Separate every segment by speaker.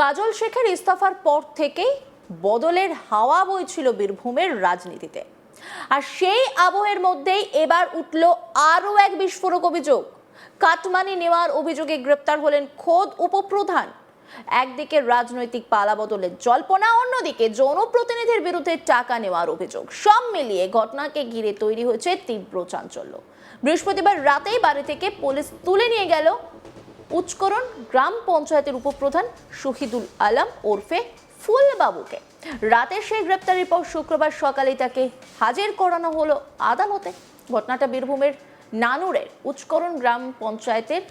Speaker 1: কাজল শেখের ইস্তফার পর থেকেই বদলের হাওয়া বইছিল বীরভূমের রাজনীতিতে। আর সেই আবহের মধ্যেই এবার উঠল আরও এক বিস্ফোরক অভিযোগ। কাটমানি নেওয়ার অভিযোগে গ্রেপ্তার হলেন খোদ উপপ্রধান। একদিকে রাজনৈতিক পালাবদলের জল্পনা, অন্যদিকে জনপ্রতিনিধির বিরুদ্ধে টাকা নেওয়ার অভিযোগ। সব মিলিয়ে ঘটনাকে ঘিরে তৈরি হয়েছে তীব্র চাঞ্চল্য। বৃহস্পতিবার রাতেই বাড়ি থেকে পুলিশ তুলে নিয়ে গেল উচ্চকরণ গ্রাম পঞ্চায়েতের উপপ্রধান শহীদুল আলম ওরফে ফুলবাবুকে। রাতে সেই গ্রেপ্তারির পর শুক্রবার সকালেই তাকে হাজির করানো হলো আদালতে। ঘটনাটা বীরভূমের নানুরের উচ্চকরণ গ্রাম পঞ্চায়েতের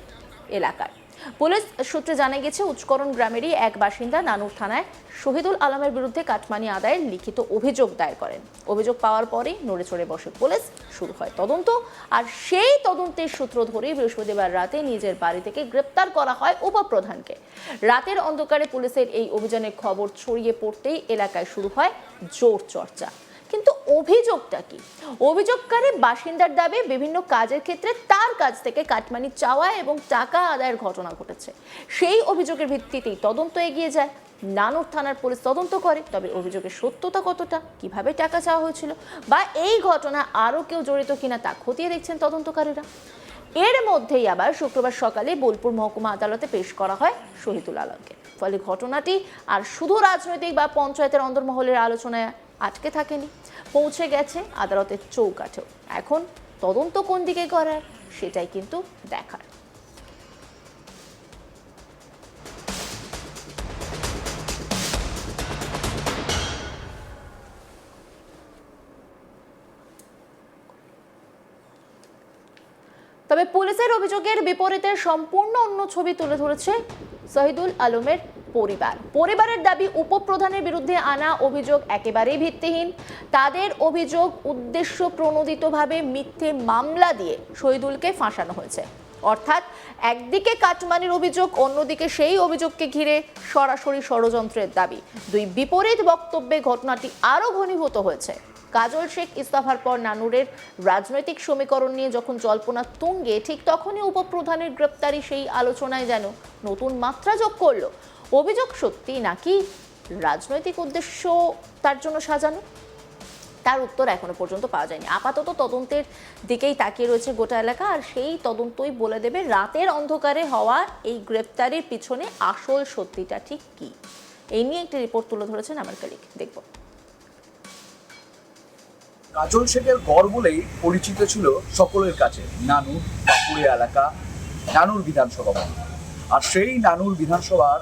Speaker 1: এলাকার। পুলিশ সূত্রে জানা গেছে, উচ্চকরণ গ্রামেরই এক বাসিন্দা নানুর থানায় শহীদুল আলমের বিরুদ্ধে কাটমানি আদায়ের লিখিত অভিযোগ দায়ের করেন। অভিযোগ পাওয়ার পরেই নড়ে চড়ে বসে পুলিশ, শুরু হয় তদন্ত। আর সেই তদন্তের সূত্র ধরেই বৃহস্পতিবার রাতে নিজের বাড়ি থেকে গ্রেপ্তার করা হয় উপপ্রধানকে। রাতের অন্ধকারে পুলিশের এই অভিযানের খবর ছড়িয়ে পড়তেই এলাকায় শুরু হয় জোর চর্চা। কিন্তু অভিযোগটা কি? অভিযোগকারী বাসিন্দার দাবি, বিভিন্ন কাজের ক্ষেত্রে তার কাছ থেকে কাটমানি চাওয়া এবং টাকা আদায়ের ঘটনা ঘটেছে। সেই অভিযোগের ভিত্তিতেই তদন্ত এগিয়ে যায়। নানুর থানার পুলিশ তদন্ত করে, তবে অভিযোগের সত্যতা কতটা, কিভাবে টাকা চাওয়া হয়েছিল বা এই ঘটনা আরও কেউ জড়িত কিনা তা খতিয়ে দেখছেন তদন্তকারীরা। এর মধ্যেই আবার শুক্রবার সকালে বোলপুর মহকুমা আদালতে পেশ করা হয় শহীদুল আলমকে। ফলে ঘটনাটি আর শুধু রাজনৈতিক বা পঞ্চায়েতের অন্দরমহলের আলোচনায় আটকে থাকেনি, পৌঁছে গেছে আদালতের চৌকাঠেও। এখন তদন্ত কোন দিকে করার, সেটাই কিন্তু দেখার। তবে পুলিশের অভিযোগের বিপরীতে সম্পূর্ণ অন্য ছবি তুলে ধরেছে শহীদুল আলমের পরিবারের দাবি, উপপ্রধানের বিরুদ্ধে আনা অভিযোগ একেবারেই ভিত্তিহীন। তাদের অভিযোগ, উদ্দেশ্য প্রণোদিতভাবে মিথ্যে মামলা দিয়ে শহীদুলকে ফাঁসানো হয়েছে। অর্থাৎ একদিকে কাটমানির অভিযোগ, অন্যদিকে সেই অভিযোগকে ঘিরে সরাসরি ষড়যন্ত্রের দাবি। দুই বিপরীত বক্তব্যে ঘটনাটি আরও ঘনীভূত হয়েছে। কাজল শেখ ইস্তফার পর নানুরের রাজনৈতিক সমীকরণ নিয়ে যখন জল্পনা তুঙ্গে, ঠিক তখনই উপপ্রধানের গ্রেপ্তারি সেই আলোচনায় যেন নতুন মাত্রা যোগ করলো। অভিযোগ সত্যি নাকি রাজনৈতিক উদ্দেশ্য তার জন্য সাজানো, তার উত্তর এখনো পর্যন্ত পাওয়া যায়নি। আপাতত তদন্তের দিকেই তাকিয়ে রয়েছে গোটা এলাকা, আর সেই তদন্তই বলে দেবে রাতের অন্ধকারে হওয়া এই গ্রেপ্তারির পিছনে আসল সত্যিটা ঠিক কি। এই নিয়ে একটি রিপোর্ট তুলে ধরেছেন আমার কলিগ, দেখব।
Speaker 2: কাজল শেখের গড় বলেই পরিচিত ছিল সকলের কাছে নানুর পাকুড়ে এলাকা, নানুর বিধানসভা। আর সেই নানুর বিধানসভার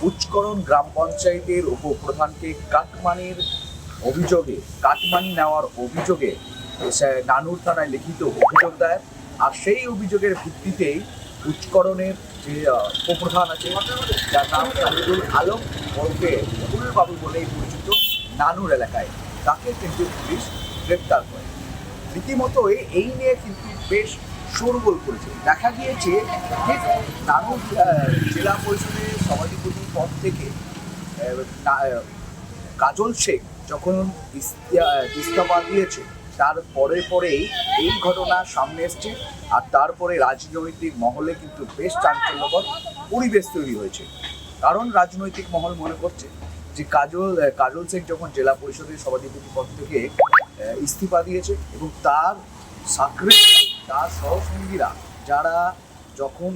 Speaker 2: উচ্চকরণ গ্রাম পঞ্চায়েতের উপপ্রধানকে কাটমানি নেওয়ার অভিযোগে নানুর থানায় লিখিত অভিযোগ দেয়। আর সেই অভিযোগের ভিত্তিতেই উচ্চকরণের যে উপপ্রধান আছে, যার নাম শহীদুল আলম ওরফে ফুলবাবু বলেই পরিচিত নানুর এলাকায়, তাকে কিন্তু পুলিশ গ্রেপ্তার করে। রীতিমতোই এই নিয়ে কিন্তু বেশ শোরগোল করেছে। দেখা গিয়েছে ঠিক নানুর জেলা পরিষদের সভাধিপতি পদ থেকে কাজল শেখ যখন ইস্তফা দিয়েছে, তার পরেই এই ঘটনা সামনে এসছে। আর তারপরে রাজনৈতিক মহলে কিন্তু বেশ চাঞ্চল্যকর পরিবেশ তৈরি হয়েছে। কারণ রাজনৈতিক মহল মনে করছে যে কাজল শেখ যখন জেলা পরিষদের সভাধিপতি পদ থেকে ইস্তফা দিয়েছে এবং তার তার সহসঙ্গীরা যারা যখন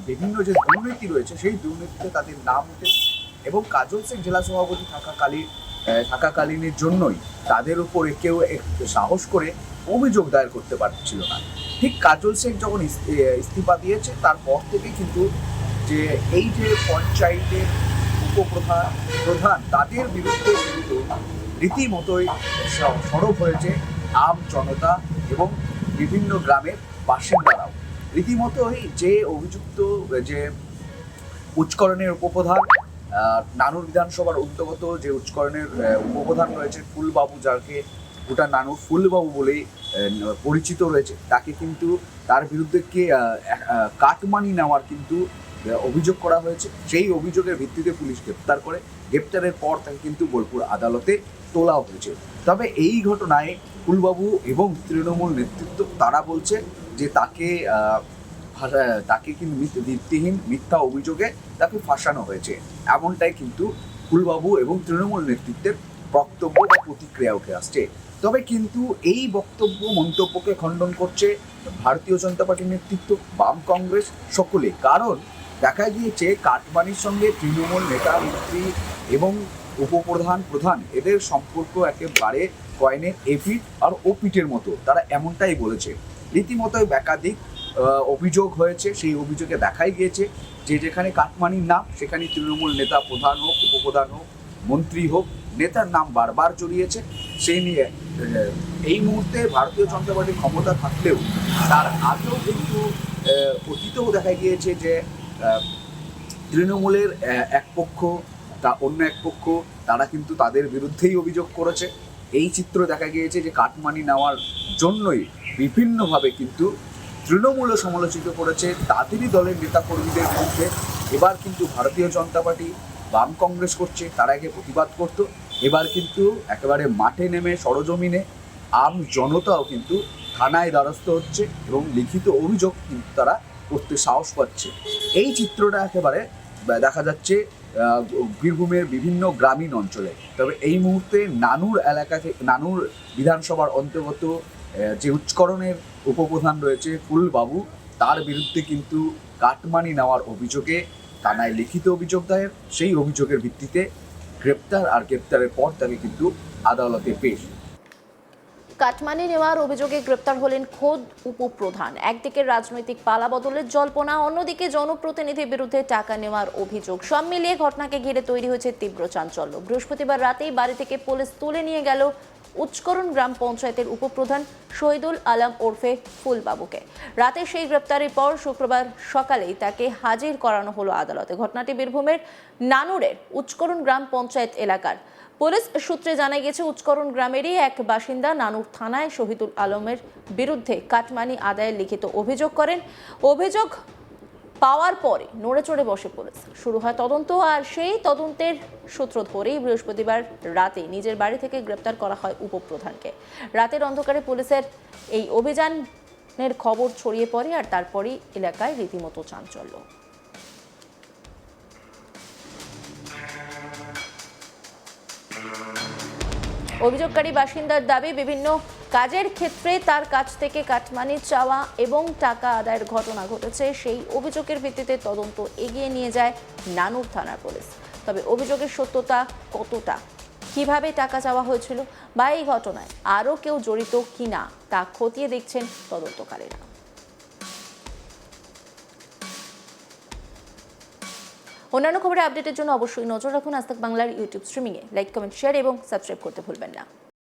Speaker 2: বিভিন্ন যে দুর্নীতি রয়েছে, সেই দুর্নীতিতে তাদের নাম উঠেছে এবং কাজল শেখ জেলা সভাপতি থাকাকালীনের জন্যই তাদের উপরে কেউ একটু সাহস করে অভিযোগ দায়ের করতে পারছিল না। ঠিক কাজল শেখ যখন ইস্তফা দিয়েছে, তারপর থেকে কিন্তু যে এই যে পঞ্চায়েতের উপপ্রধান তাদের বিরুদ্ধে কিন্তু রীতিমতোই সরব হয়েছে আম জনতা এবং বিভিন্ন গ্রামের বাসিন্দারাও। রীতিমতোই যে অভিযুক্ত যে উচ্চকরণের উপপ্রধান, নানুর বিধানসভার অন্তর্গত যে উচ্চকরণের উপপ্রধান রয়েছে ফুলবাবু, যাকে গোটা নানুর ফুলবাবু বলেই পরিচিত রয়েছে, তাকে কিন্তু তার বিরুদ্ধে কাটমানি নেওয়ার কিন্তু অভিযোগ করা হয়েছে। সেই অভিযোগের ভিত্তিতে পুলিশ গ্রেপ্তার করে। গ্রেপ্তারের পর তাকে কিন্তু বোলপুর আদালতে তোলাও হয়েছে। তবে এই ঘটনায় ফুলবাবু এবং তৃণমূল নেতৃত্ব তারা বলছে যে তাকে তাকে কিন্তু ভিত্তিহীন মিথ্যা অভিযোগে তাকে ফাঁসানো হয়েছে, এমনটাই কিন্তু ফুলবাবু এবং তৃণমূল নেতৃত্বের বক্তব্য বা প্রতিক্রিয়া উঠে আসছে। তবে কিন্তু এই বক্তব্য মন্তব্যকে খণ্ডন করছে ভারতীয় জনতা পার্টির নেতৃত্ব, বাম কংগ্রেস সকলে। কারণ দেখা গিয়েছে কাটমানির সঙ্গে তৃণমূল নেতা মন্ত্রী এবং প্রধান এদের সম্পর্ক একেবারে কয়েনের এপিঠ আর ওপিটের মতো, তারা এমনটাই বলেছে। রীতিমতো একাধিক অভিযোগ হয়েছে, সেই অভিযোগে দেখাই গিয়েছে যে যেখানে কাটমানির নাম সেখানে তৃণমূল নেতা প্রধান হোক, উপপ্রধান হোক, মন্ত্রী হোক, নেতার নাম বারবার জড়িয়েছে। সেই নিয়ে এই মুহূর্তে ভারতীয় জনতা পার্টির ক্ষমতা থাকলেও তার আগেও কিন্তু অতীতেও দেখা গিয়েছে যে তৃণমূলের এক পক্ষ অন্য এক পক্ষ তারা কিন্তু তাদের বিরুদ্ধেই অভিযোগ করেছে। এই চিত্র দেখা গিয়েছে যে কাটমানি নেওয়ার জন্যই বিভিন্নভাবে কিন্তু তৃণমূলও সমালোচিত করেছে তাদেরই দলের নেতাকর্মীদের মধ্যে। এবার কিন্তু ভারতীয় জনতা পার্টি, বাম কংগ্রেস করছে, তারা আগে প্রতিবাদ করতো, এবার কিন্তু একেবারে মাঠে নেমে সরজমিনে আম জনতাও কিন্তু থানায় দ্বারস্থ হচ্ছে এবং লিখিত অভিযোগ কিন্তু তারা করতে সাহস পাচ্ছে। এই চিত্রটা একেবারে দেখা যাচ্ছে বীরভূমের বিভিন্ন গ্রামীণ অঞ্চলে। তবে এই মুহূর্তে নানুর বিধানসভার অন্তর্গত যে উচ্চকরণের উপপ্রধান রয়েছে ফুলবাবু, তার বিরুদ্ধে কিন্তু কাটমানি নেওয়ার অভিযোগে থানায় লিখিত অভিযোগ দায়ের। সেই অভিযোগের ভিত্তিতে গ্রেপ্তারের পর তাকে কিন্তু আদালতে পেশ।
Speaker 1: কাটমানি নেওয়ার অভিযোগে গ্রেপ্তার হলেন খোদ উপপ্রধান। একদিকে রাজনৈতিক পালাবদলের জল্পনা, অন্যদিকে জনপ্রতিনিধির বিরুদ্ধে টাকা নেওয়ার অভিযোগ। সব মিলিয়ে ঘটনাকে ঘিরে তৈরি হয়েছে তীব্র চাঞ্চল্য। বৃহস্পতিবার রাতেই বাড়ি থেকে পুলিশ তুলে নিয়ে গেল উচ্চকরণ গ্রাম পঞ্চায়েতের উপপ্রধান শহীদুল আলম ওরফে ফুলবাবুকে। রাতে সেই গ্রেপ্তারের পর শুক্রবার সকালেই তাকে হাজির করানো হলো আদালতে। ঘটনাটি বীরভূমের নানুরের উচ্চকরণ গ্রাম পঞ্চায়েত এলাকার। পুলিশ সূত্রে জানা গেছে, উচ্চকরণ গ্রামেরই এক বাসিন্দা নানুর থানায় শহীদুল আলমের বিরুদ্ধে কাটমানি আদায়ের লিখিত অভিযোগ করেন। অভিযোগ পাওয়ার পরে নড়ে চড়ে বসে পুলিশ। শুরু হয় তদন্ত, আর সেই তদন্তের সূত্র ধরেই বৃহস্পতিবার রাতে নিজের বাড়ি থেকে গ্রেপ্তার করা হয় উপপ্রধানকে। রাতের অন্ধকারে পুলিশের এই অভিযানের খবর ছড়িয়ে পড়ে, আর তারপরই এলাকায় রীতিমতো চাঞ্চল্য। অভিযোগকারী বাসিন্দার দাবি, বিভিন্ন কাজের ক্ষেত্রে তার কাছ থেকে কাটমানি চাওয়া এবং টাকা আদায়ের ঘটনা ঘটেছে। সেই অভিযোগের ভিত্তিতে তদন্ত এগিয়ে নিয়ে যায় নানুর থানার পুলিশ। তবে অভিযোগের সত্যতা কতটা, কিভাবে টাকা চাওয়া হয়েছিল বা এই ঘটনায় আরও কেউ জড়িত কিনা তা খতিয়ে দেখছেন তদন্তকারীরা। অন্যান্য খবরে আপডেটের জন্য অবশ্যই নজর রাখুন আজ তাক বাংলার ইউটিউব স্ট্রিমিংয়ে। লাইক, কমেন্ট, শেয়ার এবং সাবস্ক্রাইব করতে ভুলবেন না।